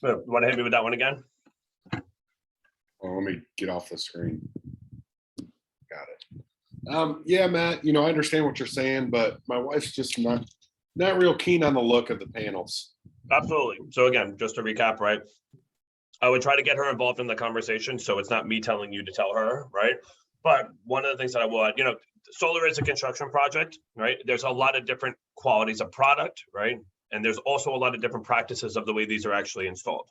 You want to hit me with that one again? Well, let me get off the screen. Got it. Yeah, Matt, I understand what you're saying, but my wife's just not real keen on the look of the panels. Absolutely. So again, just to recap, right? I would try to get her involved in the conversation, so it's not me telling you to tell her, right? But one of the things that I would, solar is a construction project, right? There's a lot of different qualities of product, right? And there's also a lot of different practices of the way these are actually installed.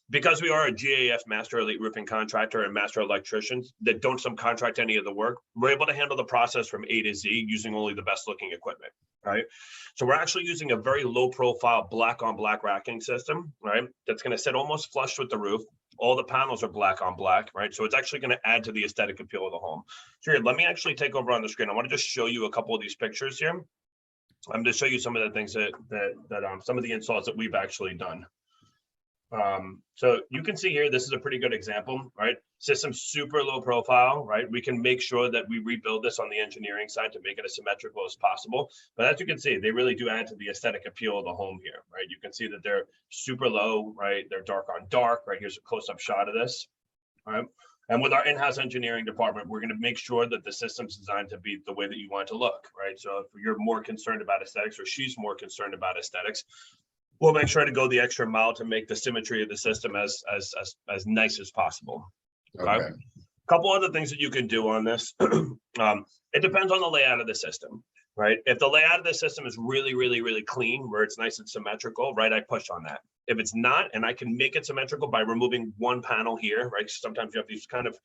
Because we are a GAF master elite roofing contractor and master electricians that don't subcontract any of the work, we're able to handle the process from A to Z using only the best looking equipment, right? So we're actually using a very low profile black on black racking system, right? That's going to sit almost flush with the roof. All the panels are black on black, right? So it's actually going to add to the aesthetic appeal of the home. So here, let me actually take over on the screen. I want to just show you a couple of these pictures here. I'm going to show you some of the things that some of the installs that we've actually done. So you can see here, this is a pretty good example, right? System super low profile, right? We can make sure that we rebuild this on the engineering side to make it as symmetrical as possible. But as you can see, they really do add to the aesthetic appeal of the home here, right? You can see that they're super low, right? They're dark on dark, right? Here's a close-up shot of this, all right? And with our in-house engineering department, we're going to make sure that the system's designed to be the way that you want it to look, right? So if you're more concerned about aesthetics or she's more concerned about aesthetics, we'll make sure to go the extra mile to make the symmetry of the system as nice as possible. Okay. A couple other things that you can do on this. It depends on the layout of the system, right? If the layout of the system is really, really, really clean, where it's nice and symmetrical, right, I push on that. If it's not, and I can make it symmetrical by removing one panel here, right? Sometimes you have these kind of,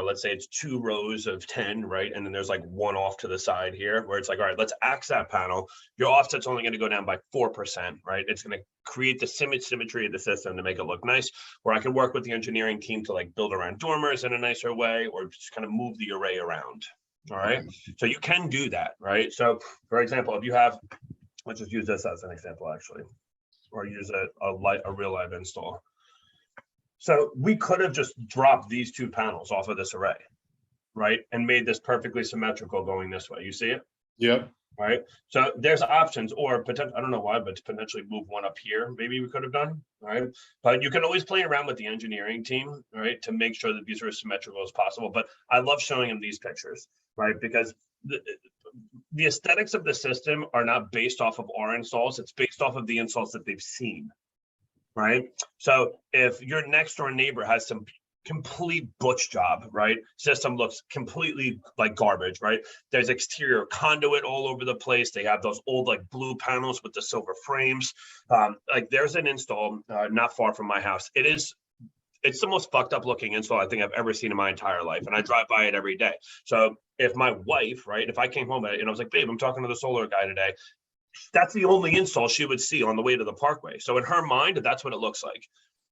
let's say it's 2 rows of 10, right? And then there's like one off to the side here where it's like, all right, let's axe that panel. Your offset's only going to go down by 4%, right? It's going to create the symmetry of the system to make it look nice, where I can work with the engineering team to like build around dormers in a nicer way, or just kind of move the array around. All right. So you can do that, right? So for example, if you have, let's just use this as an example, actually, or use a real live install. So we could have just dropped these 2 panels off of this array, right? And made this perfectly symmetrical going this way. You see it? Yep. Right. So there's options, or potentially, I don't know why, but to potentially move one up here, maybe we could have done, right? But you can always play around with the engineering team, right, to make sure that these are as symmetrical as possible. But I love showing them these pictures, right? Because the aesthetics of the system are not based off of our installs. It's based off of the installs that they've seen. Right. So if your next door neighbor has some complete butch job, right? System looks completely like garbage, right? There's exterior conduit all over the place. They have those old like blue panels with the silver frames. Like there's an install not far from my house. It's the most fucked up looking install I think I've ever seen in my entire life. And I drive by it every day. So if my wife, right, if I came home and I was like, babe, I'm talking to the solar guy today, that's the only install she would see on the way to the parkway. So in her mind, that's what it looks like,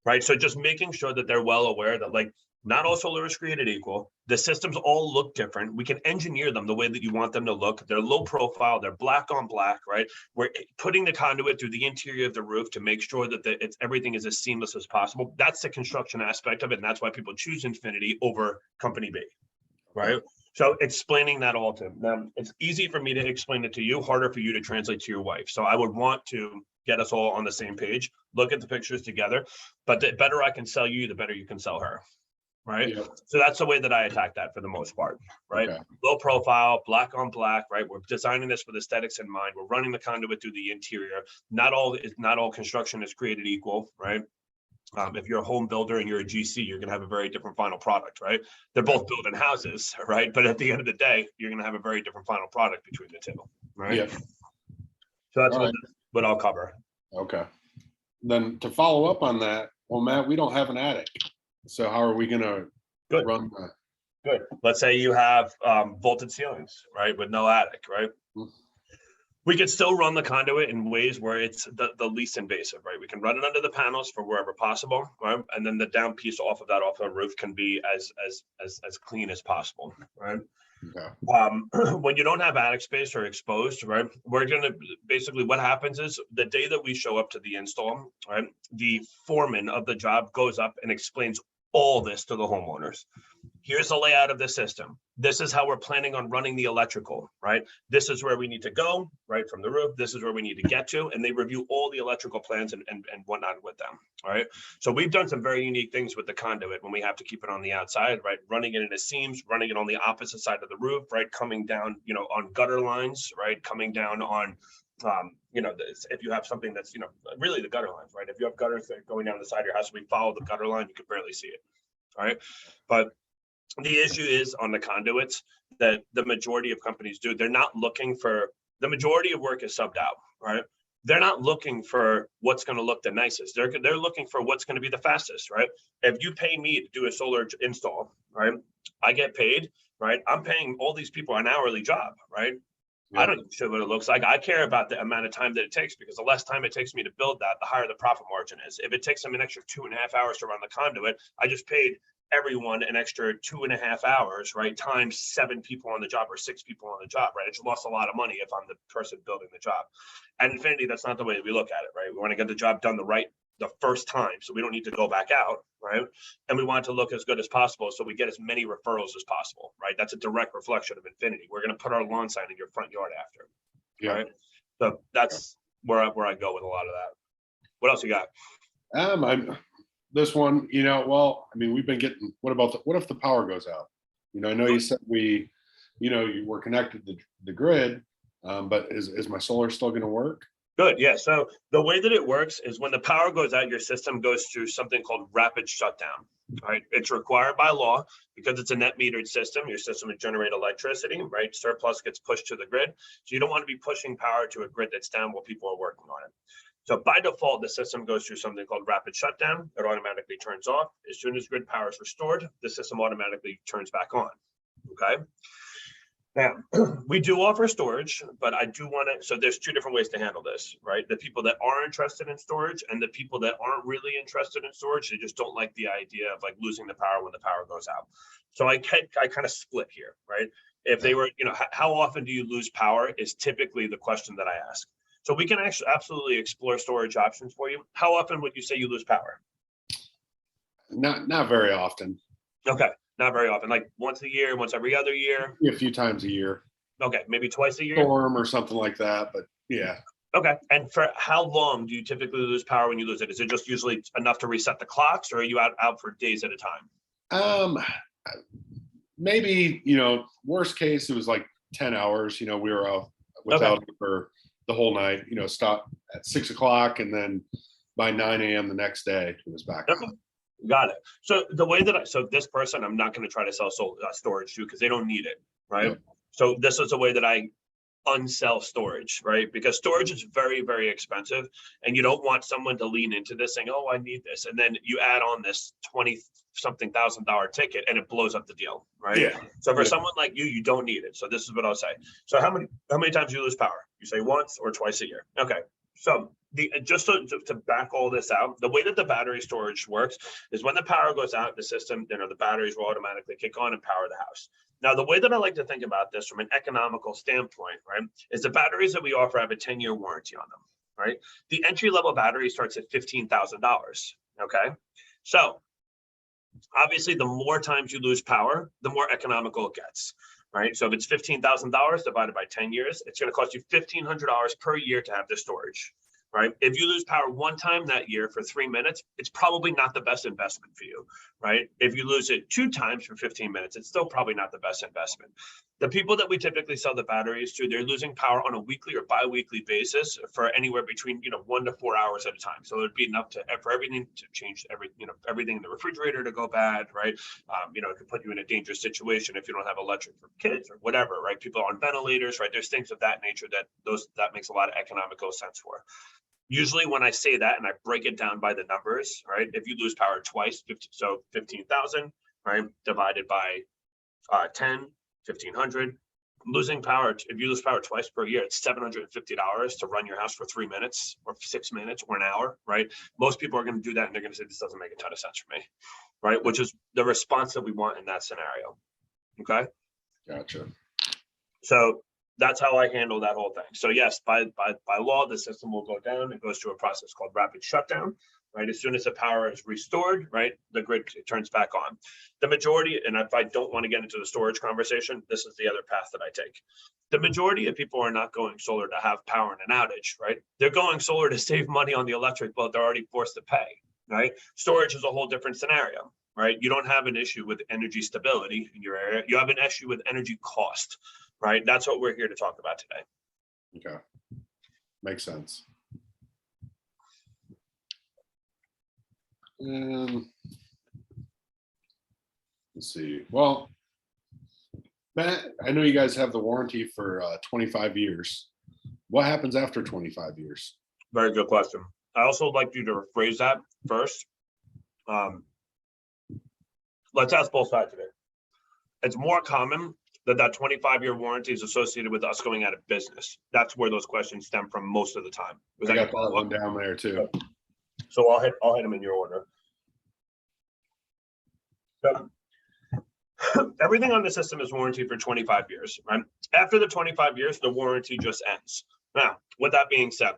right? So just making sure that they're well aware that like not all solar is created equal. The systems all look different. We can engineer them the way that you want them to look. They're low profile, they're black on black, right? We're putting the conduit through the interior of the roof to make sure that everything is as seamless as possible. That's the construction aspect of it. And that's why people choose Infinity over Company B, right? So explaining that all to them. It's easy for me to explain it to you, harder for you to translate to your wife. So I would want to get us all on the same page, look at the pictures together, but the better I can sell you, the better you can sell her, right? Yep. So that's the way that I attack that for the most part, right? Okay. Low profile, black on black, right? We're designing this with aesthetics in mind. We're running the conduit through the interior. Not all construction is created equal, right? If you're a home builder and you're a GC, you're going to have a very different final product, right? They're both building houses, right? But at the end of the day, you're going to have a very different final product between the two, right? Yeah. So that's what I'll cover. Okay. Then to follow up on that, well, Matt, we don't have an attic. So how are we going to run that? Good. Let's say you have vaulted ceilings, right? With no attic, right? Mm-hmm. We could still run the conduit in ways where it's the least invasive, right? We can run it under the panels for wherever possible, right? And then the down piece off the roof can be as clean as possible, right? Okay. When you don't have attic space or exposed, right? We're gonna basically what happens is the day that we show up to the install, right? The foreman of the job goes up and explains all this to the homeowners. here's the layout of the system. This is how we're planning on running the electrical, right? This is where we need to go, right, from the roof. This is where we need to get to. And they review all the electrical plans and whatnot with them, all right? So we've done some very unique things with the conduit when we have to keep it on the outside, right? Running it in the seams, running it on the opposite side of the roof, right? Coming down, you know, on gutter lines, right? Coming down on, you know, if you have something that's, you know, really the gutter lines, right? If you have gutters that are going down the side of your house, we follow the gutter line, you can barely see it, all right? But the issue is on the conduits that the majority of companies do. They're not looking for, the majority of work is subbed out, right? They're not looking for what's going to look the nicest. They're looking for what's going to be the fastest, right? If you pay me to do a solar install, right? I get paid, right? I'm paying all these people an hourly job, right? I don't give a shit what it looks like. I care about the amount of time that it takes, because the less time it takes me to build that, the higher the profit margin is. If it takes them an extra 2.5 hours to run the conduit, I just paid everyone an extra 2.5 hours, right? Times 7 people on the job or 6 people on the job, right? I just lost a lot of money if I'm the person building the job. At Infinity, that's not the way we look at it, right? We want to get the job done the first time, so we don't need to go back out, right? And we want it to look as good as possible, so we get as many referrals as possible, right? That's a direct reflection of Infinity. We're going to put our lawn sign in your front yard after, right? So that's where I go with a lot of that. What else you got? I'm this one, you know, well, I mean, we've been getting, what if the power goes out? You know, I know you said you were connected to the grid, but is my solar still going to work? Good. Yeah. So the way that it works is when the power goes out, your system goes through something called rapid shutdown. Right. It's required by law because it's a net metered system. Your system would generate electricity, right? Surplus gets pushed to the grid. So you don't want to be pushing power to a grid that's down while people are working on it. So by default, the system goes through something called rapid shutdown. It automatically turns off. As soon as grid power is restored, the system automatically turns back on. Okay. Now, we do offer storage, but I do want to, so there's 2 different ways to handle this, right? The people that are interested in storage and the people that aren't really interested in storage, they just don't like the idea of like losing the power when the power goes out. So I kind of split here, right? If they were, you know, how often do you lose power is typically the question that I ask. So we can actually absolutely explore storage options for you. How often would you say you lose power? Not very often. Okay. Not very often, like once a year, once every other year. A few times a year. Okay, maybe twice a year. Storm or something like that, but yeah. Okay, and for how long do you typically lose power when you lose it? Is it just usually enough to reset the clocks, or are you out for days at a time? Maybe, you know, worst case, it was like 10 hours. You know, we were without it for the whole night. You know, stop at 6 o'clock, and then by 9 a.m. the next day, it was back on. Got it. So the way that so this person, I'm not going to try to sell storage to because they don't need it, right? Yeah. So this is a way that I unsell storage, right? Because storage is very, very expensive, and you don't want someone to lean into this saying, "Oh, I need this," and then you add on this $20-something thousand ticket, and it blows up the deal, right? Yeah. So for someone like you, you don't need it. So this is what I'll say. So how many times do you lose power? You say once or twice a year. Okay. So just to back all this out, the way that the battery storage works is when the power goes out, the system, you know, the batteries will automatically kick on and power the house. Now, the way that I like to think about this from an economical standpoint, right, is the batteries that we offer have a 10-year warranty on them, right? The entry-level battery starts at $15,000, okay? So obviously, the more times you lose power, the more economical it gets, right? So if it's $15,000 divided by 10 years, it's going to cost you $1,500 per year to have this storage, right? If you lose power one time that year for 3 minutes, it's probably not the best investment for you, right? If you lose it 2 times for 15 minutes, it's still probably not the best investment. The people that we typically sell the batteries to, they're losing power on a weekly or bi-weekly basis for anywhere between 1 to 4 hours at a time. So it'd be enough for everything to change, everything in the refrigerator to go bad, right? It could put you in a dangerous situation if you don't have electric for kids or whatever, right? People on ventilators, right? There's things of that nature that makes a lot of economical sense for. Usually when I say that and I break it down by the numbers, right? If you lose power twice, so 15,000, right? Divided by 10, 1,500. Losing power, if you lose power twice per year, it's $750 to run your house for 3 minutes or 6 minutes or an hour, right? Most people are going to do that and they're going to say, this doesn't make a ton of sense for me, right? Which is the response that we want in that scenario, okay? Gotcha. So That's how I handle that whole thing. So yes, by law, the system will go down. It goes through a process called rapid shutdown, right? As soon as the power is restored, right, the grid turns back on. The majority, and if I don't want to get into the storage conversation, this is the other path that I take. The majority of people are not going solar to have power in an outage, right? They're going solar to save money on the electric bill they're already forced to pay, right? Storage is a whole different scenario, right? You don't have an issue with energy stability in your area. You have an issue with energy cost, right? That's what we're here to talk about today. Okay. Makes sense. Let's see. Well, Matt, I know you guys have the warranty for 25 years. What happens after 25 years? Very good question. I also would like you to rephrase that first. Let's ask both sides of it. It's more common that 25-year warranty is associated with us going out of business. That's where those questions stem from most of the time. I got that one down there too. So I'll hit them in your order. So, everything on the system is warranted for 25 years, right? After the 25 years, the warranty just ends. Now, with that being said,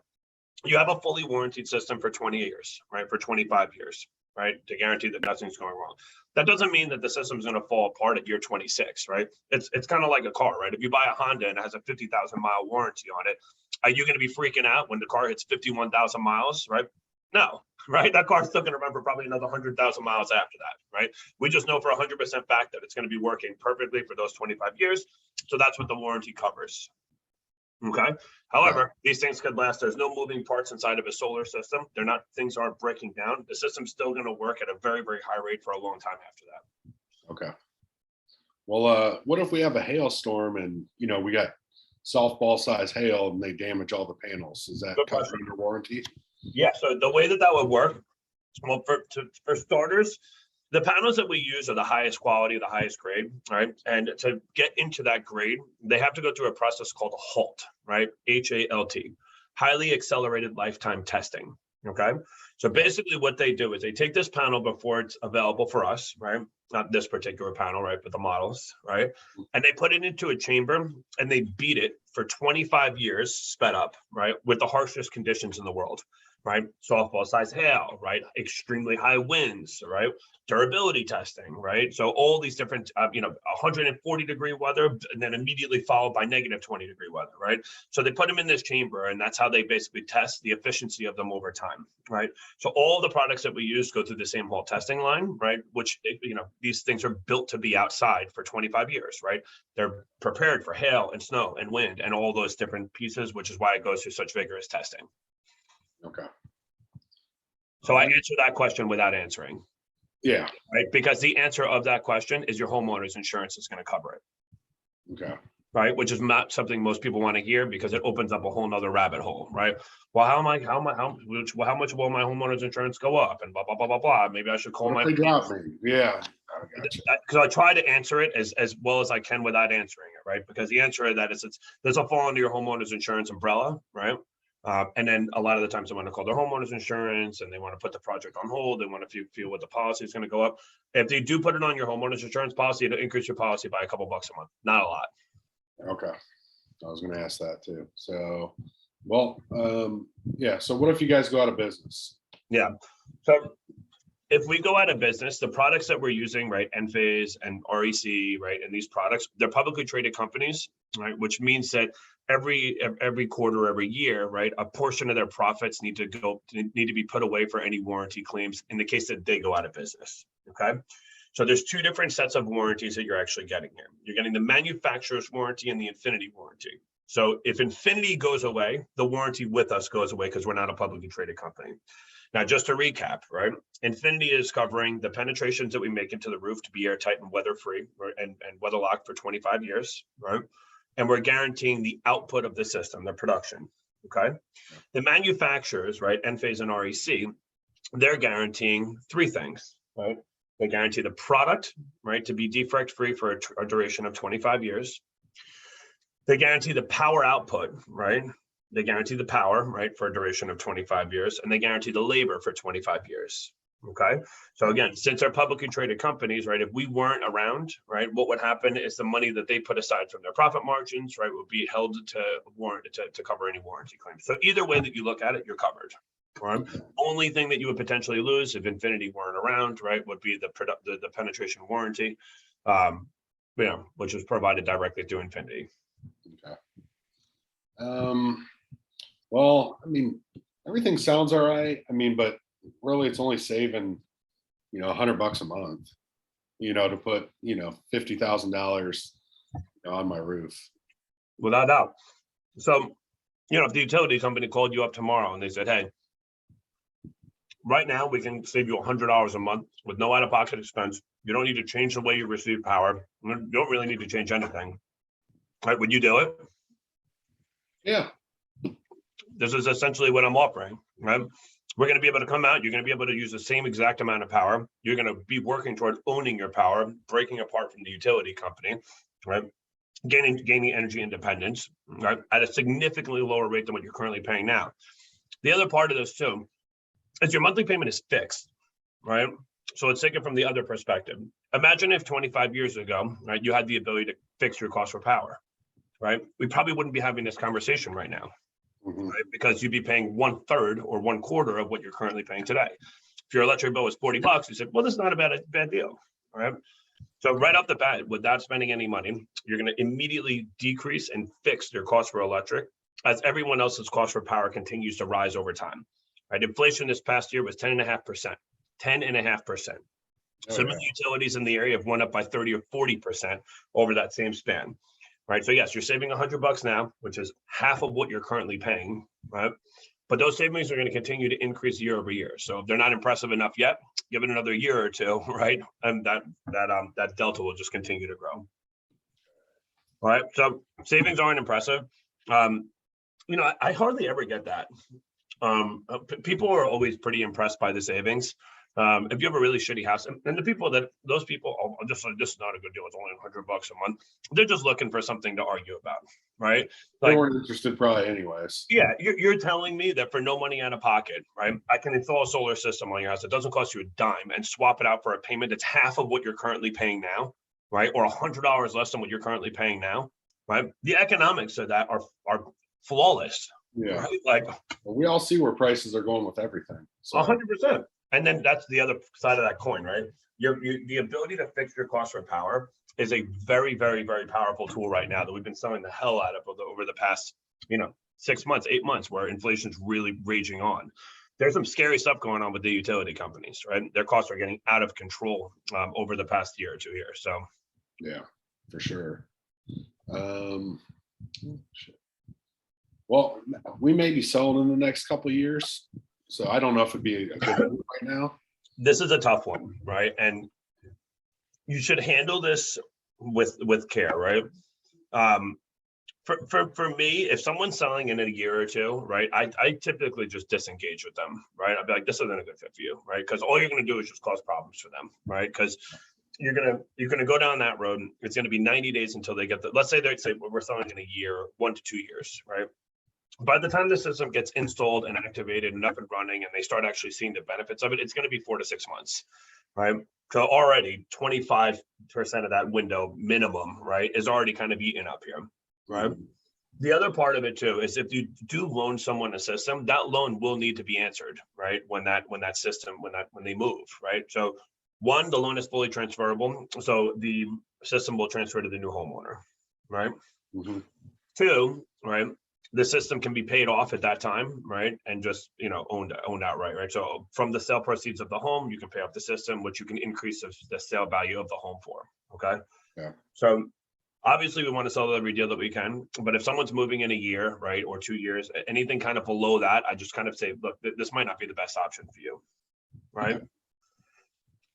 you have a fully warranted system for 20 years, right? For 25 years, right? To guarantee that nothing's going wrong. That doesn't mean that the system's going to fall apart at year 26, right? It's kind of like a car, right? If you buy a Honda and it has a 50,000 mile warranty on it, are you going to be freaking out when the car hits 51,000 miles, right? No, right? That car's still going to remember probably another 100,000 miles after that, right? We just know for 100% fact that it's going to be working perfectly for those 25 years. So that's what the warranty covers. Okay. However, these things could last. There's no moving parts inside of a solar system. Things aren't breaking down. The system's still going to work at a very, very high rate for a long time after that. Okay. Well, what if we have a hailstorm and, we got softball size hail and they damage all the panels? Is that covered under warranty? Yeah. So the way that would work, well, for starters, the panels that we use are the highest quality, the highest grade, right? And to get into that grade, they have to go through a process called HALT, right? HALT, highly accelerated lifetime testing, okay? So basically what they do is they take this panel before it's available for us, right? Not this particular panel, right? But the models, right? And they put it into a chamber and they beat it for 25 years sped up, right? With the harshest conditions in the world, right? Softball size hail, right? Extremely high winds, right? Durability testing, right? So all these different, 140-degree weather, and then immediately followed by negative 20-degree weather, right? So they put them in this chamber, and that's how they basically test the efficiency of them over time, right? So all the products that we use go through the same whole testing line, right? Which, these things are built to be outside for 25 years, right? They're prepared for hail and snow and wind and all those different pieces, which is why it goes through such vigorous testing. Okay. So I answer that question without answering. Yeah. Right. Because the answer of that question is your homeowner's insurance is going to cover it. Okay. Right. Which is not something most people want to hear because it opens up a whole nother rabbit hole. Right. Well, how much will my homeowner's insurance go up and blah, blah, blah, blah, blah. Maybe I should call my. They drop me. Yeah. Because I try to answer it as well as I can without answering it. Right. Because the answer to that is this will fall under your homeowner's insurance umbrella. Right. And then a lot of the times they want to call their homeowner's insurance and they want to put the project on hold. They want to feel what the policy is going to go up. If they do put it on your homeowner's insurance policy, it'll increase your policy by a couple bucks a month. Not a lot. Okay. I was going to ask that too. So, well, yeah. So what if you guys go out of business? Yeah. So if we go out of business, the products that we're using, right, Enphase and REC, right, and these products, they're publicly traded companies, right, which means that every quarter, every year, right, a portion of their profits need to be put away for any warranty claims in the case that they go out of business. Okay. So there's two different sets of warranties that you're actually getting here. You're getting the manufacturer's warranty and the Infinity warranty. So if Infinity goes away, the warranty with us goes away because we're not a publicly traded company. Now, just to recap, right? Infinity is covering the penetrations that we make into the roof to be airtight and weather-free and weather-locked for 25 years, right? And we're guaranteeing the output of the system, the production, okay? The manufacturers, right, Enphase and REC, they're guaranteeing three things, right? They guarantee the product, right, to be defect-free for a duration of 25 years. They guarantee the power output, right? They guarantee the power, right, for a duration of 25 years, and they guarantee the labor for 25 years, Okay. So again, since they're publicly traded companies, right, if we weren't around, right, what would happen is the money that they put aside from their profit margins, right, would be held to warrant to cover any warranty claims. So either way that you look at it, you're covered. Right. Only thing that you would potentially lose if Infinity weren't around, right, would be the penetration warranty, which is provided directly through Infinity. Okay. Well, I mean, everything sounds all right. I mean, but really it's only saving, $100 a month, to put, $50,000, on my roof. Without doubt. So, if the utility company called you up tomorrow and they said, hey, right now we can save you $100 a month with no out-of-pocket expense. You don't need to change the way you receive power. You don't really need to change anything. Right? Would you do it? Yeah. This is essentially what I'm offering, right? We're going to be able to come out. You're going to be able to use the same exact amount of power. You're going to be working toward owning your power, breaking apart from the utility company, right? Gaining energy independence, right? At a significantly lower rate than what you're currently paying now. The other part of this too is your monthly payment is fixed, right? So let's take it from the other perspective. Imagine if 25 years ago, right, you had the ability to fix your cost for power, right? We probably wouldn't be having this conversation right now. Mm-hmm. Right? Because you'd be paying 1/3 or 1/4 of what you're currently paying today. If your electric bill was $40, you said, well, this is not a bad deal. All right. So right off the bat, without spending any money, you're going to immediately decrease and fix your cost for electric as everyone else's cost for power continues to rise over time. Right. Inflation this past year was 10.5%. 10.5%. Some of the utilities in the area have went up by 30 or 40% over that same span. Right. So yes, you're saving $100 now, which is half of what you're currently paying. Right. But those savings are going to continue to increase year over year. So if they're not impressive enough yet, give it another year or two, right? And that delta will just continue to grow. All right. So savings aren't impressive. I hardly ever get that. People are always pretty impressed by the savings. If you have a really shitty house, and those people are just like, this is not a good deal. It's only $100 a month. They're just looking for something to argue about, right? They weren't interested probably anyways. Yeah, you're telling me that for no money out of pocket, right? I can install a solar system on your house that doesn't cost you a dime and swap it out for a payment that's half of what you're currently paying now, right? Or $100 less than what you're currently paying now, right? The economics of that are flawless. Yeah, right? Like we all see where prices are going with everything. So 100%. And then that's the other side of that coin, right? The ability to fix your cost for power is a very, very, very powerful tool right now that we've been selling the hell out of over the past, 6 months, 8 months, where inflation's really raging on. There's some scary stuff going on with the utility companies, right? Their costs are getting out of control over the past year or 2 years. So, yeah, for sure. Well, we may be selling in the next couple of years. So I don't know if it'd be a good move right now. This is a tough one, right? And you should handle this with care, right? For me, if someone's selling in a year or two, right, I typically just disengage with them, right? I'd be like, this isn't a good fit for you, right? Because all you're going to do is just cause problems for them, right? Because you're gonna go down that road. It's going to be 90 days until they get let's say we're selling in a year, 1 to 2 years, right? By the time the system gets installed and activated and up and running and they start actually seeing the benefits of it, it's going to be 4 to 6 months, right? So already 25% of that window minimum, right, is already kind of eaten up here, right? Mm-hmm. The other part of it too is if you do loan someone a system, that loan will need to be answered, right? When they move, right? So one, the loan is fully transferable. So the system will transfer to the new homeowner, right? Mm-hmm. Two, right? The system can be paid off at that time, right? And just, owned outright, right? So from the sale proceeds of the home, you can pay off the system, which you can increase the sale value of the home for, okay? Yeah. So obviously we want to sell every deal that we can, but if someone's moving in a year, right, or 2 years, anything kind of below that, I just kind of say, look, this might not be the best option for you, right? Okay.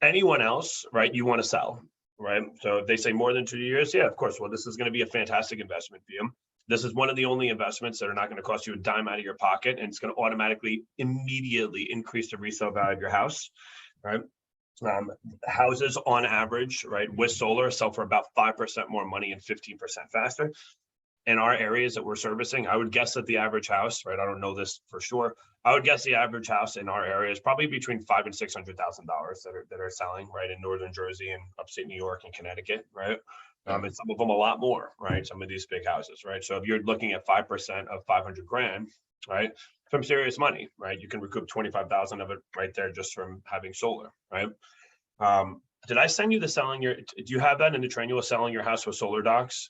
Anyone else, right, you want to sell, right? So if they say more than 2 years, yeah, of course, well, this is going to be a fantastic investment for you. This is one of the only investments that are not going to cost you a dime out of your pocket, and it's going to automatically, immediately increase the resale value of your house, right? Houses on average, right, with solar sell for about 5% more money and 15% faster. in our areas that we're servicing, I would guess that the average house, right? I don't know this for sure. I would guess the average house in our area is probably between $500,000 and $600,000 that are selling, right, in northern Jersey and upstate New York and Connecticut, right? And some of them a lot more, right? Some of these big houses, right? So if you're looking at 5% of 500 grand, right? Some serious money, right? You can recoup 25,000 of it right there just from having solar, right? Did I send you the selling your, do you have that in the training, selling your house with solar docs?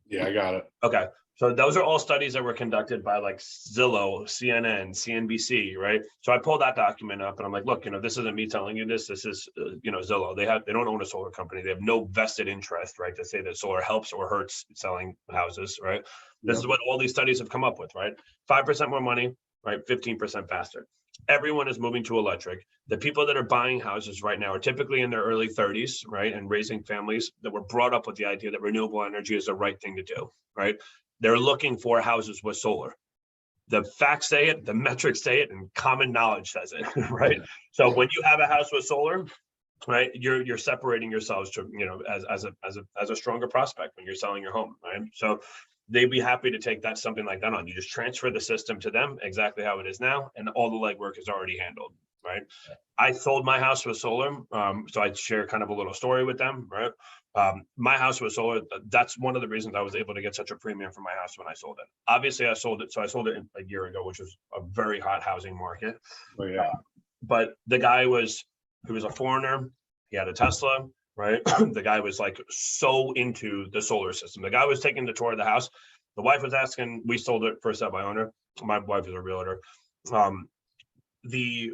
Yeah, I got it. Okay. So those are all studies that were conducted by like Zillow, CNN, CNBC, right? So I pulled that document up and I'm like, look, this isn't me telling you this. This is, Zillow. They don't own a solar company. They have no vested interest, right, to say that solar helps or hurts selling houses, right? This is what all these studies have come up with, right? 5% more money, right? 15% faster. Everyone is moving to electric. The people that are buying houses right now are typically in their early 30s, right? And raising families that were brought up with the idea that renewable energy is the right thing to do, right? They're looking for houses with solar. The facts say it, the metrics say it, and common knowledge says it, right? So when you have a house with solar, right, you're separating yourselves to, as a stronger prospect when you're selling your home, right? So they'd be happy to take something like that on. You just transfer the system to them exactly how it is now, and all the legwork is already handled, right? I sold my house with solar, so I share kind of a little story with them, right? My house was solar. That's one of the reasons I was able to get such a premium for my house when I sold it. Obviously, I sold it a year ago, which was a very hot housing market. Oh, yeah. But the guy he was a foreigner. He had a Tesla, right? The guy was like so into the solar system. The guy was taking the tour of the house. The wife was asking, we sold it first out by owner. My wife is a realtor. The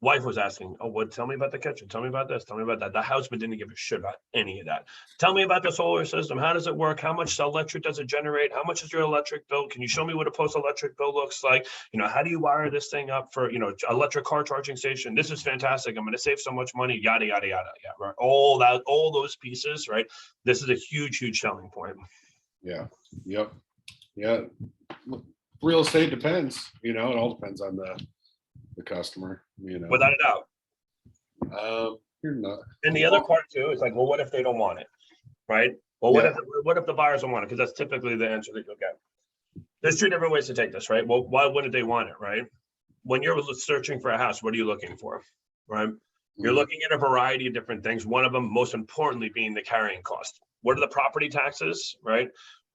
wife was asking, tell me about the kitchen. Tell me about this. Tell me about that. The husband didn't give a shit about any of that. Tell me about the solar system. How does it work? How much electric does it generate? How much is your electric bill? Can you show me what a post-electric bill looks like? How do you wire this thing up for, electric car charging station? This is fantastic. I'm going to save so much money, yada, yada, yada. Yeah, right. All those pieces, right? This is a huge, huge selling point. Yeah. Yep. Yeah. Real estate depends, it all depends on the customer, Without a doubt. You're not. And the other part too is like, well, what if they don't want it, right? Well, what if the buyers don't want it? Because that's typically the answer that you'll get. There's two different ways to take this, right? Well, why wouldn't they want it, right? When you're searching for a house, what are you looking for, right? You're looking at a variety of different things. One of them, most importantly, being the carrying cost. What are the property taxes, right?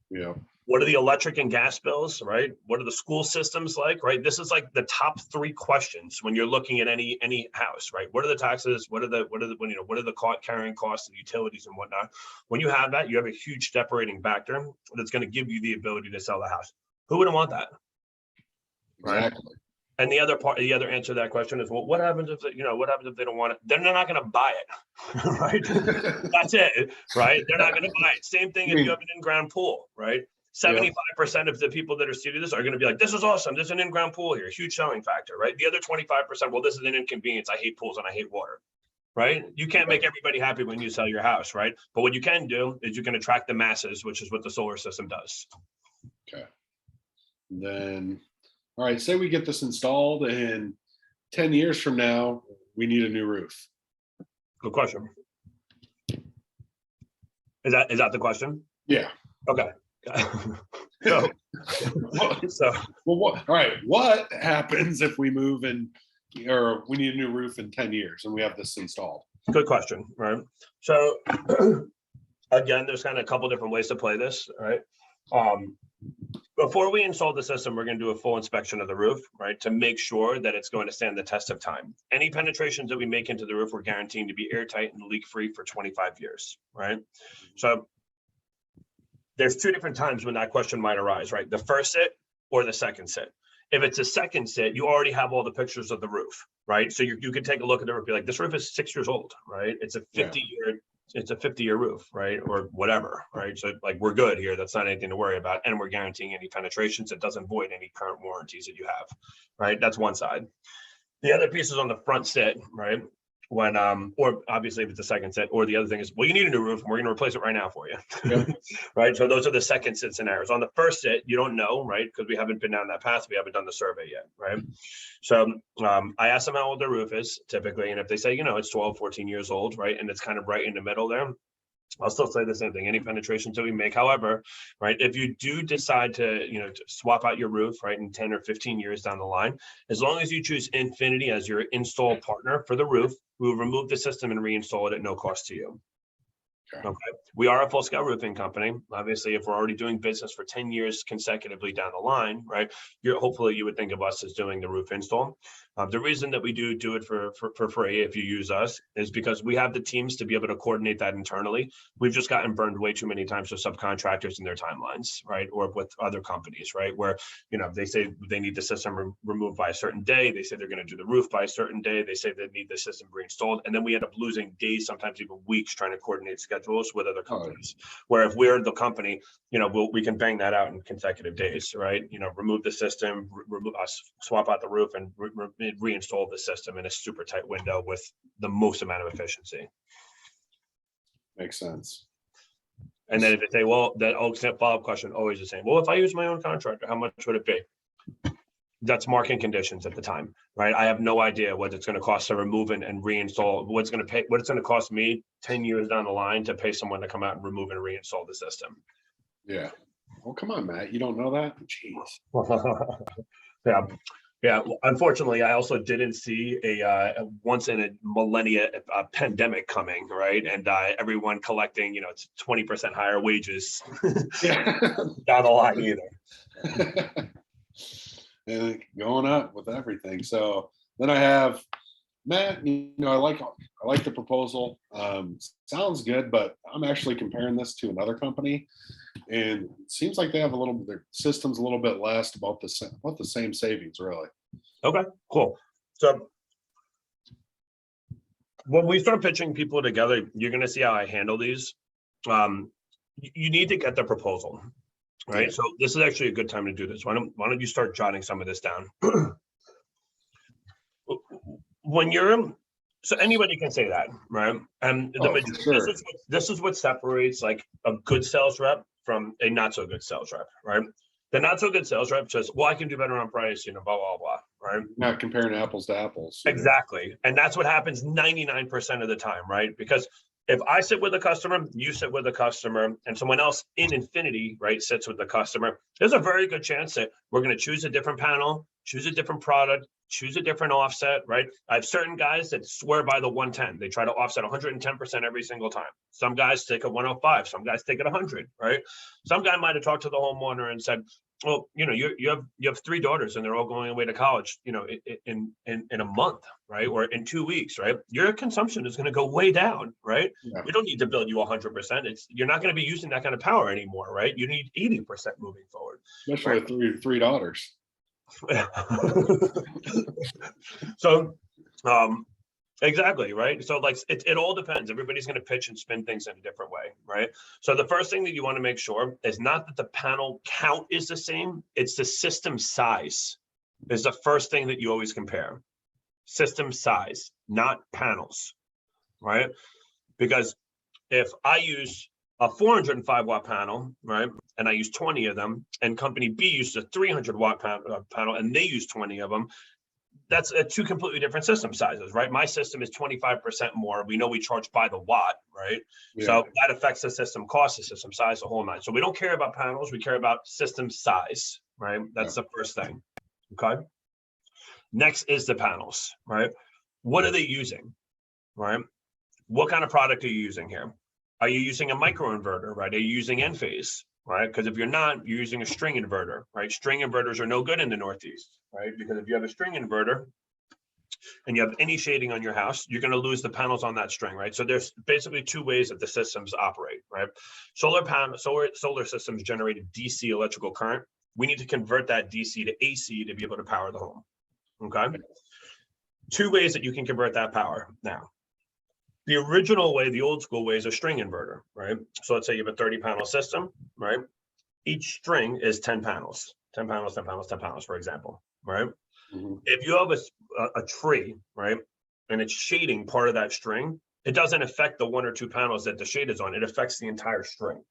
Yeah. What are the electric and gas bills, right? What are the school systems like, right? This is like the top three questions when you're looking at any house, right? What are the taxes? What are the carrying costs and utilities and whatnot? When you have that, you have a huge separating factor that's going to give you the ability to sell the house. Who wouldn't want that? Right? Exactly. And the other answer to that question is, well, what happens if they don't want it? Then they're not going to buy it, right? That's it, right? They're not going to buy it. Same thing if you have an in-ground pool, right? 75% of the people that are seeing this are going to be like, this is awesome. There's an in-ground pool here, huge selling factor, right? The other 25%, well, this is an inconvenience. I hate pools and I hate water, right? You can't make everybody happy when you sell your house, right? But what you can do is you can attract the masses, which is what the solar system does. Okay. Then, all right, say we get this installed and 10 years from now, we need a new roof. Good question. Is that the question? Yeah. Okay. Well, all right. What happens if we move or we need a new roof in 10 years and we have this installed? Good question, right? So again, there's kind of a couple different ways to play this, right? Before we install the system, we're going to do a full inspection of the roof, right? To make sure that it's going to stand the test of time. Any penetrations that we make into the roof, we're guaranteeing to be airtight and leak-free for 25 years, right? So there's two different times when that question might arise, right? The first sit or the second sit. If it's a second sit, you already have all the pictures of the roof, right? So you can take a look at the roof, be like, this roof is 6 years old, right? It's a 50-year roof, right? Or whatever, right? So like, we're good here. That's not anything to worry about. And we're guaranteeing any penetrations. It doesn't void any current warranties that you have, right? That's one side. The other piece is on the front sit, right? When, or obviously if it's a second sit, or the other thing is, well, you need a new roof and we're going to replace it right now for you. Right? So those are the second sit scenarios. On the first sit, you don't know, right? Because we haven't been down that path. We haven't done the survey yet, right? So I ask them how old their roof is typically. And if they say, it's 12, 14 years old, right? And it's kind of right in the middle there, I'll still say the same thing, any penetrations that we make. However, right, if you do decide to, to swap out your roof, right, in 10 or 15 years down the line, as long as you choose Infinity as your install partner for the roof, we will remove the system and reinstall it at no cost to you. Okay. We are a full scale roofing company. Obviously, if we're already doing business for 10 years consecutively down the line, right, hopefully you would think of us as doing the roof install. The reason that we do it for free if you use us is because we have the teams to be able to coordinate that internally. We've just gotten burned way too many times with subcontractors and their timelines, right? Or with other companies, right? Where, they say they need the system removed by a certain day. They say they're going to do the roof by a certain day. They say they need the system reinstalled. And then we end up losing days, sometimes even weeks, trying to coordinate schedules with other companies. Where if we're the company, we can bang that out in consecutive days, right? Remove the system, swap out the roof, and reinstall the system in a super tight window with the most amount of efficiency. Makes sense. And then if they say, well, that follow-up question always the same. Well, if I use my own contractor, how much would it be? That's market conditions at the time, right? I have no idea what it's going to cost to remove and reinstall. What it's going to cost me 10 years down the line to pay someone to come out and remove and reinstall the system. Yeah. Well, come on, Matt. You don't know that? Jeez. Yeah. Unfortunately, I also didn't see a once in a millennia pandemic coming, right? And everyone collecting, it's 20% higher wages down the line either. And going up with everything. So then I have Matt. I like the proposal. Sounds good, but I'm actually comparing this to another company, and it seems like they have their system's a little bit less, about the same savings, really. Okay, cool. So when we start pitching people together, you're going to see how I handle these. You need to get the proposal, right? Yeah. So this is actually a good time to do this. Why don't you start jotting some of this down? So anybody can say that, right? And sure. This is what separates like a good sales rep from a not so good sales rep, right? The not so good sales rep says, well, I can do better on price, blah, blah, blah, right? Not comparing apples to apples. Exactly. And that's what happens 99% of the time, right? Because if I sit with a customer, you sit with a customer, and someone else in Infinity, right, sits with the customer, there's a very good chance that we're going to choose a different panel, choose a different product, choose a different offset, right? I have certain guys that swear by the 110. They try to offset 110% every single time. Some guys take a 105. Some guys take it 100, right? Some guy might have talked to the homeowner and said, well, you have 3 daughters and they're all going away to college, in a month, right? Or in 2 weeks, right? Your consumption is going to go way down, right? Yeah. We don't need to build you 100%. You're not going to be using that kind of power anymore, right? You need 80% moving forward. Especially with three daughters. So, exactly, right? So like it all depends. Everybody's going to pitch and spin things in a different way, right? So the first thing that you want to make sure is not that the panel count is the same, it's the system size is the first thing that you always compare. System size, not panels, right? Because if I use a 405 watt panel, right, and I use 20 of them, and company B used a 300 watt panel and they use 20 of them, that's 2 completely different system sizes, right? My system is 25% more. We know we charge by the watt, right? Yeah. So that affects the system cost, the system size, the whole nine. So we don't care about panels, we care about system size, right? That's the first thing, okay? Next is the panels, right? What are they using, right? What kind of product are you using here? Are you using a microinverter, right? Are you using Enphase, right? Because if you're not, you're using a string inverter, right? String inverters are no good in the Northeast, right? Because if you have a string inverter and you have any shading on your house, you're going to lose the panels on that string, right? So there's basically 2 ways that the systems operate, right? Solar systems generate a DC electrical current. We need to convert that DC to AC to be able to power the home, okay? 2 ways that you can convert that power now. The original way, the old school way, is a string inverter, right? So let's say you have a 30 panel system, right? Each string is 10 panels, 10 panels, 10 panels, 10 panels, for example, right? Mm-hmm. If you have a tree, right, and it's shading part of that string, it doesn't affect the 1 or 2 panels that the shade is on. It affects the entire string.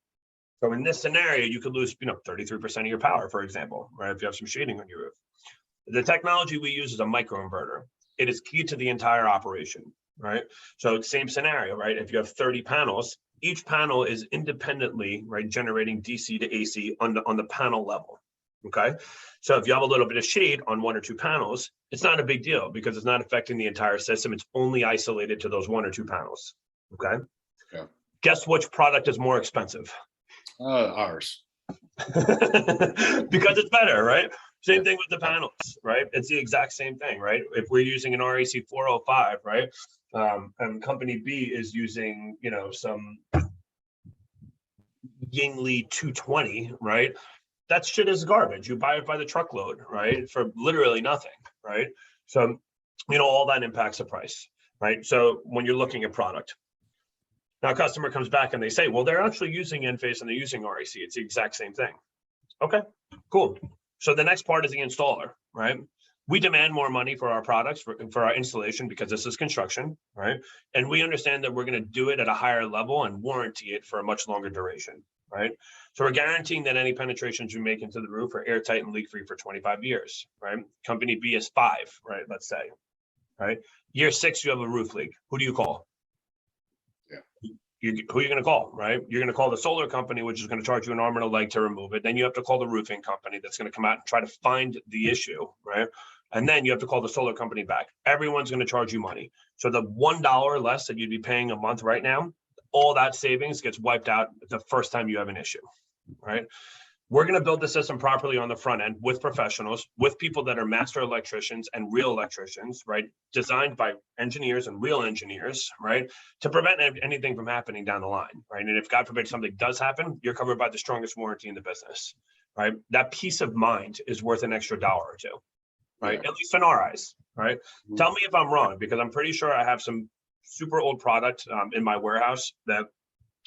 So in this scenario, you could lose, 33% of your power, for example, right? If you have some shading on your roof. The technology we use is a microinverter. It is key to the entire operation. right? So same scenario, right? If you have 30 panels, each panel is independently, right, generating DC to AC on the panel level. Okay. So if you have a little bit of shade on 1 or 2 panels, it's not a big deal because it's not affecting the entire system. It's only isolated to those 1 or 2 panels. Okay. Yeah. Guess which product is more expensive? Ours. Because it's better, right? Same thing with the panels, right? It's the exact same thing, right? If we're using an RAC 405, right? And company B is using, you know, some Yingli 220, right? That shit is garbage. You buy it by the truckload, right? For literally nothing, right? So, you know, all that impacts the price, right? So when you're looking at product, now a customer comes back and they say, well, they're actually using Enphase and they're using RAC. It's the exact same thing. Okay, cool. So the next part is the installer, right? We demand more money for our products, for our installation, because this is construction, right? And we understand that we're going to do it at a higher level and warranty it for a much longer duration, right? So we're guaranteeing that any penetrations you make into the roof are airtight and leak-free for 25 years, right? Company B is 5, right? Let's say, right? Year 6, you have a roof leak. Who do you call? Who are you going to call, right? You're going to call the solar company, which is going to charge you an arm and a leg to remove it. Then you have to call the roofing company that's going to come out and try to find the issue, right? And then you have to call the solar company back. Everyone's going to charge you money. So the $1 less that you'd be paying a month right now, all that savings gets wiped out the first time you have an issue, right? We're going to build the system properly on the front end with professionals, with people that are master electricians and real electricians, right? Designed by engineers and real engineers, right? To prevent anything from happening down the line, right? And if God forbid something does happen, you're covered by the strongest warranty in the business, right? That peace of mind is worth an extra $1 or $2, right? Yeah. At least in our eyes, right? Tell me if I'm wrong, because I'm pretty sure I have some super old product in my warehouse that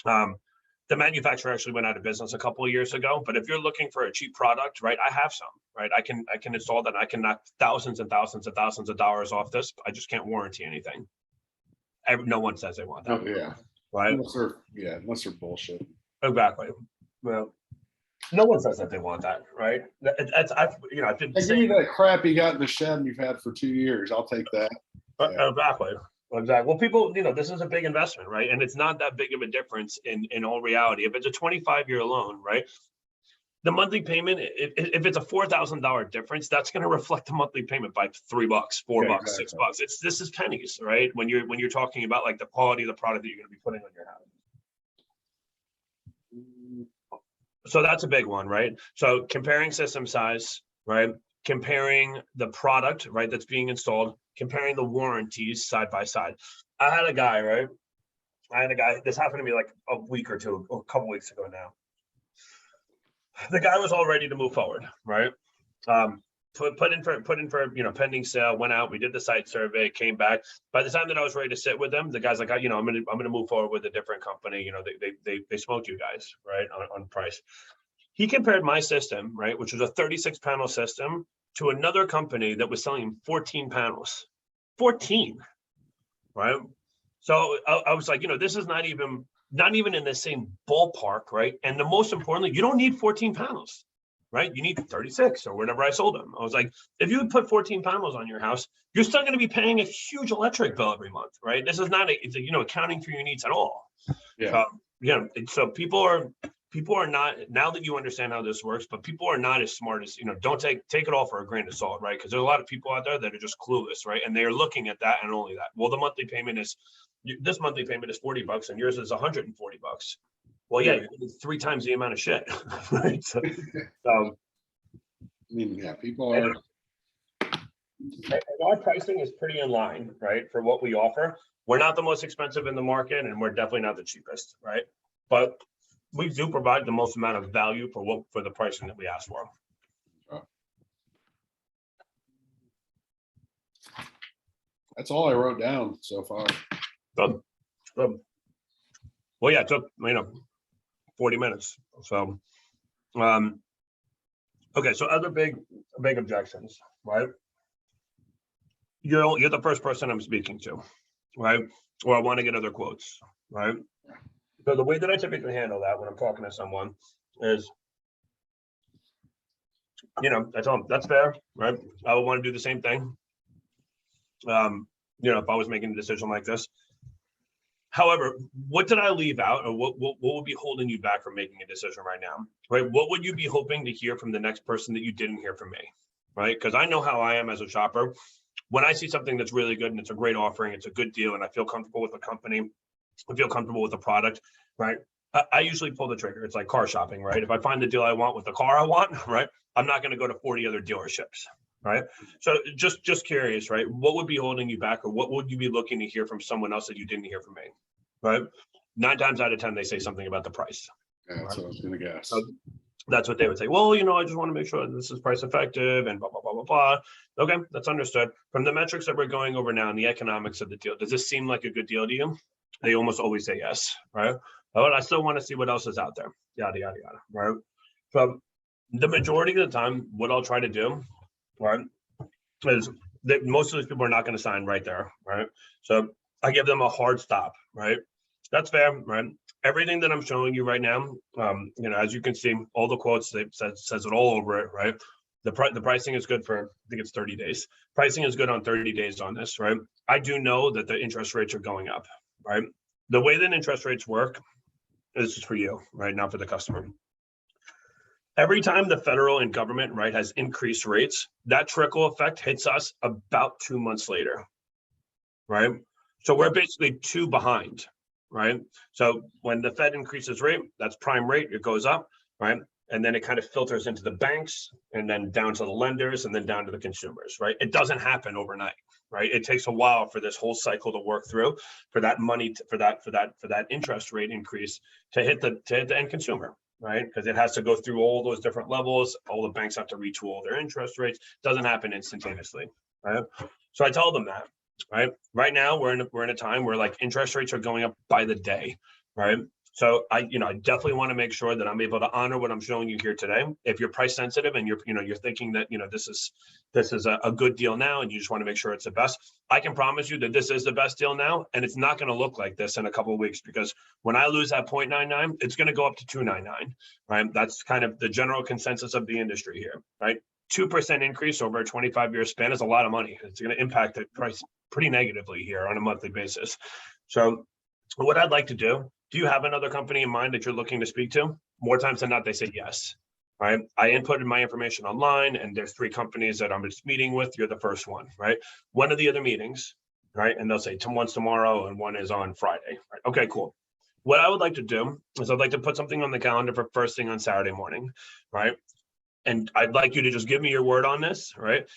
the manufacturer actually went out of business a couple of years ago. But if you're looking for a cheap product, right, I have some, right? I can install that. I can knock thousands and thousands and thousands of dollars off this. I just can't warranty anything. No one says they want that. Oh, yeah. Right. Unless they're bullshit. Exactly. Well, no one says that they want that, right? I've been Hey, give me that crap you got in the shed and you've had for 2 years. I'll take that. Yeah. Exactly. Well, people, this is a big investment, right? And it's not that big of a difference in all reality. If it's a 25-year loan, right? The monthly payment, if it's a $4,000 difference, that's going to reflect the monthly payment by $3, $4, exactly. $6. This is pennies, right? When you're talking about like the quality of the product that you're going to be putting on your house. So that's a big one, right? So comparing system size, right? Comparing the product, right, that's being installed, comparing the warranties side by side. I had a guy, this happened to me like a week or two, a couple weeks ago now. The guy was all ready to move forward, right? Put in for pending sale, went out, we did the site survey, came back. By the time that I was ready to sit with them, the guy's like, I'm gonna move forward with a different company. They smoked you guys, right, on price. He compared my system, right, which was a 36 panel system, to another company that was selling 14 panels. 14, right? So I was like, this is not even in the same ballpark, right? And the most importantly, you don't need 14 panels, right? You need 36 or whatever I sold them. I was like, if you would put 14 panels on your house, you're still going to be paying a huge electric bill every month, right? This is not accounting for your needs at all. Yeah. So people are not, now that you understand how this works, but people are not as smart as, don't take it all for a grain of salt, right? Because there's a lot of people out there that are just clueless, right? And they're looking at that and only that. Well, this monthly payment is $40 and yours is $140. Well, yeah, you're getting 3 times the amount of shit, right? So, people are. Our pricing is pretty in line, right, for what we offer. We're not the most expensive in the market, and we're definitely not the cheapest, right? But we do provide the most amount of value for the pricing that we ask for. That's all I wrote down so far. Well, yeah, it took 40 minutes. So, okay. So other big objections, right? You're the first person I'm speaking to, right? Or I want to get other quotes, right? So the way that I typically handle that when I'm talking to someone is, I tell them that's fair, right? I would want to do the same thing. if I was making a decision like this. However, what did I leave out, or what would be holding you back from making a decision right now, right? What would you be hoping to hear from the next person that you didn't hear from me, right? Because I know how I am as a shopper. When I see something that's really good and it's a great offering, it's a good deal, and I feel comfortable with the company, I feel comfortable with the product, right? I usually pull the trigger. It's like car shopping, right? If I find the deal I want with the car I want, right, I'm not going to go to 40 other dealerships, right? So just curious, right? What would be holding you back, or what would you be looking to hear from someone else that you didn't hear from me, right? 9 times out of 10, they say something about the price. Yeah, that's what I was gonna guess. So that's what they would say. Well, I just want to make sure this is price effective and blah, blah, blah, blah, blah. Okay, that's understood. From the metrics that we're going over now and the economics of the deal, does this seem like a good deal to you? They almost always say yes, right? But I still want to see what else is out there, yada, yada, yada, right? So the majority of the time, what I'll try to do, right, is that most of these people are not going to sign right there, right? So I give them a hard stop, right? That's fair, right? Everything that I'm showing you right now, as you can see, all the quotes, says it all over it, right? The pricing is good for, I think it's 30 days. Pricing is good on 30 days on this, right? I do know that the interest rates are going up, right? The way that interest rates work, this is for you, right? Not for the customer. Every time the federal and government, right, has increased rates, that trickle effect hits us about 2 months later, right? So we're basically 2 behind, right? So when the Fed increases rate, that's prime rate, it goes up, right? And then it kind of filters into the banks and then down to the lenders and then down to the consumers, right? It doesn't happen overnight, right? It takes a while for this whole cycle to work through, for that money, for that interest rate increase to hit the end consumer, right? Because it has to go through all those different levels. All the banks have to retool their interest rates. Doesn't happen instantaneously, right? So I tell them that, right? Right now we're in a time where like interest rates are going up by the day, right? So I definitely want to make sure that I'm able to honor what I'm showing you here today. If you're price sensitive and you're thinking that this is a good deal now and you just want to make sure it's the best, I can promise you that this is the best deal now, and it's not going to look like this in a couple of weeks, because when I lose that 0.99, it's going to go up to 299, right? That's kind of the general consensus of the industry here, right? 2% increase over a 25-year span is a lot of money. It's going to impact the price pretty negatively here on a monthly basis. So what I'd like to do you have another company in mind that you're looking to speak to? More times than not, they say yes, right? I inputted my information online, and there's 3 companies that I'm just meeting with. You're the first one, right? One of the other meetings, right? And they'll say one's tomorrow and one is on Friday, right? Okay, cool. What I would like to do is I'd like to put something on the calendar for first thing on Saturday morning, right? And I'd like you to just give me your word on this, right?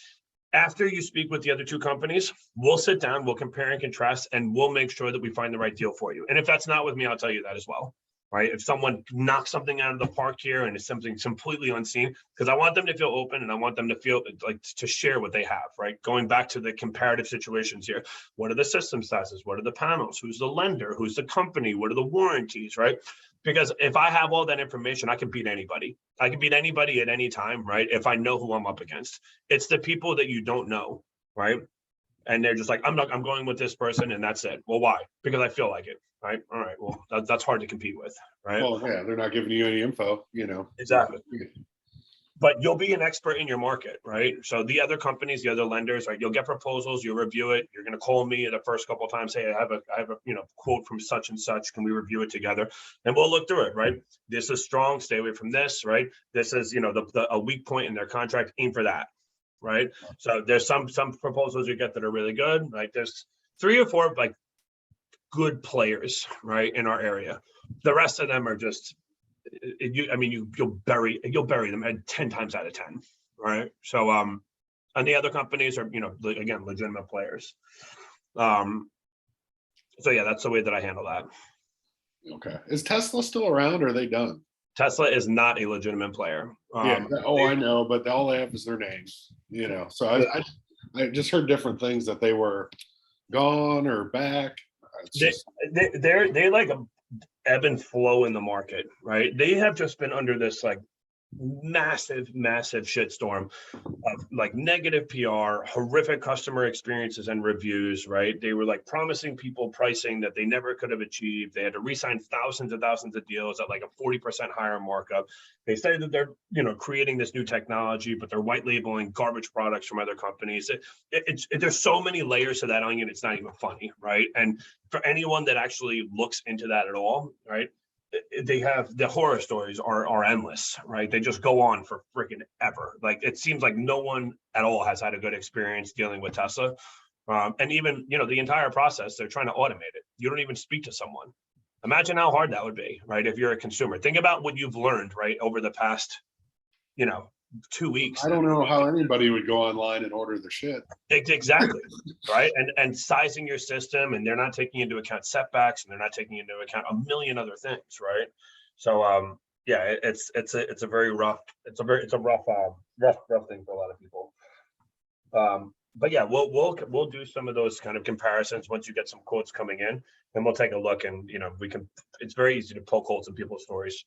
After you speak with the other 2 companies, we'll sit down, we'll compare and contrast, and we'll make sure that we find the right deal for you. And if that's not with me, I'll tell you that as well, right? If someone knocks something out of the park here and it's something completely unseen, because I want them to feel open and I want them to feel like to share what they have, right? Going back to the comparative situations here. What are the system sizes? What are the panels? Who's the lender? Who's the company? What are the warranties, right? Because if I have all that information, I can beat anybody. I can beat anybody at any time, right? If I know who I'm up against. It's the people that you don't know, right? And they're just like, I'm going with this person and that's it. Well, why? Because I feel like it, right? All right, well, that's hard to compete with, right? Well, yeah, they're not giving you any info, Exactly. But you'll be an expert in your market, right? So the other companies, the other lenders, right? You'll get proposals, you'll review it. You're going to call me the first couple of times. Hey, I have a quote from such and such. Can we review it together? And we'll look through it, right? This is strong. Stay away from this, right? This is a weak point in their contract. Aim for that, right? So there's some proposals you get that are really good. Like there's 3 or 4 like good players, right, in our area. The rest of them are just. You'll bury them at 10 times out of 10, right? So and the other companies are again legitimate players. So yeah, that's the way that I handle that. Okay, is Tesla still around, or are they done? Tesla is not a legitimate player. I know, but all they have is their names, so I just heard different things that they were gone or back. They like a ebb and flow in the market, right? They have just been under this like massive shitstorm of like negative PR, horrific customer experiences and reviews, right? They were like promising people pricing that they never could have achieved. They had to re-sign thousands of deals at like a 40% higher markup. They say that they're, creating this new technology, but they're white labeling garbage products from other companies. There's so many layers to that onion, it's not even funny, right? And for anyone that actually looks into that at all, right? They have the horror stories are endless, right? They just go on for freaking ever. Like it seems like no one at all has had a good experience dealing with Tesla. And even, the entire process, they're trying to automate it. You don't even speak to someone. Imagine how hard that would be, right? If you're a consumer, think about what you've learned, right? Over the past, 2 weeks. I don't know how anybody would go online and order the shit. Exactly. Right. And sizing your system, and they're not taking into account setbacks, and they're not taking into account a million other things. Right. So, yeah, it's a very rough, rough thing for a lot of people. But yeah, we'll do some of those kind of comparisons once you get some quotes coming in, and we'll take a look, and it's very easy to poke holes in people's stories.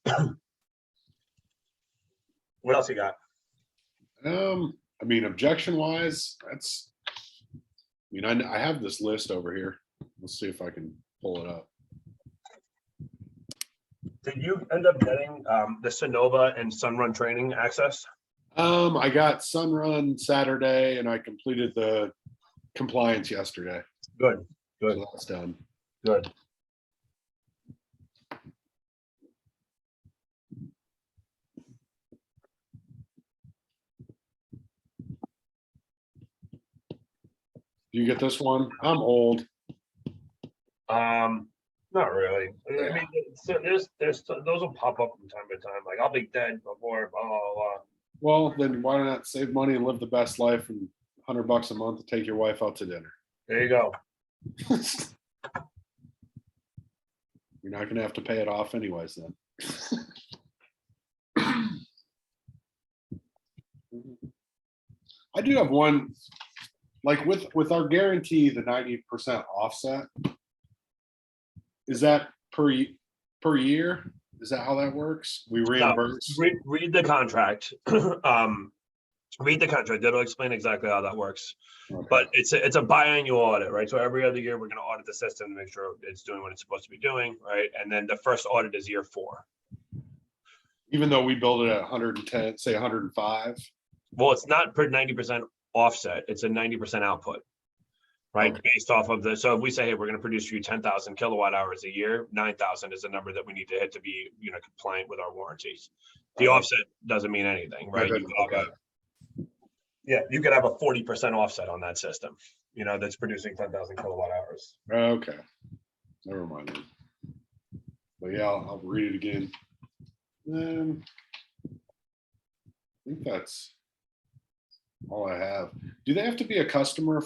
What else you got? I mean, objection wise, I have this list over here. Let's see if I can pull it up. Did you end up getting the Sonova and Sunrun training access? I got Sunrun Saturday and I completed the compliance yesterday. Good. So that's done. Good. You get this one? I'm old. Not really. Yeah. I mean, there's those will pop up from time to time. Like I'll be dead before blah blah blah. Well, then why not save money and live the best life and $100 a month to take your wife out to dinner? There you go. You're not going to have to pay it off anyways then. I do have one, like with our guarantee, the 90% offset. Is that per year? Is that how that works? We reimburse? Read the contract. Read the contract. That'll explain exactly how that works. Okay. But it's a biannual audit, right? So every other year we're going to audit the system to make sure it's doing what it's supposed to be doing, right? And then the first audit is year 4. Even though we build it at 110, say 105. Well, it's not per 90% offset. It's a 90% output. Right, okay. Based off of so if we say, hey, we're going to produce for you 10,000 kilowatt hours a year, 9,000 is the number that we need to hit to be, compliant with our warranties. The offset doesn't mean anything, right? You could have a 40% offset on that system, that's producing 10,000 kilowatt hours. Okay, never mind then. But yeah, I'll read it again. I think that's all I have. Do they have to be a customer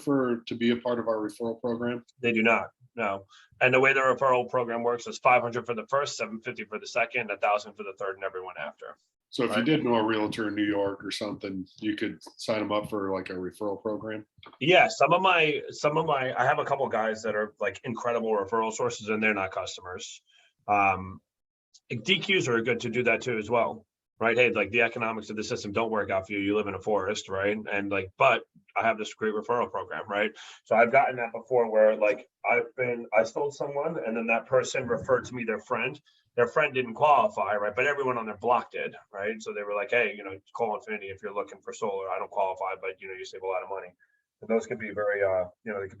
to be a part of our referral program? They do not, no. And the way the referral program works is 500 for the first, 750 for the second, 1,000 for the third, and everyone after. So if you did know a realtor in New York or something, you could sign them up for like a referral program? Yeah, some of my, I have a couple of guys that are like incredible referral sources, and they're not customers. DQs are good to do that too as well. Right. Hey, like the economics of the system don't work out for you. You live in a forest, right? And but I have this great referral program, right? So I've gotten that before where like I sold someone and then that person referred to me their friend. Their friend didn't qualify, right? But everyone on their block did, right? So they were like, hey, call Infinity if you're looking for solar. I don't qualify, but you save a lot of money. And those could be very they could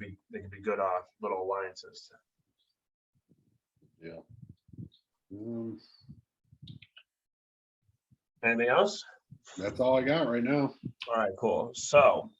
be good little alliances. Yeah. Anything else? That's all I got right now. All right, cool. So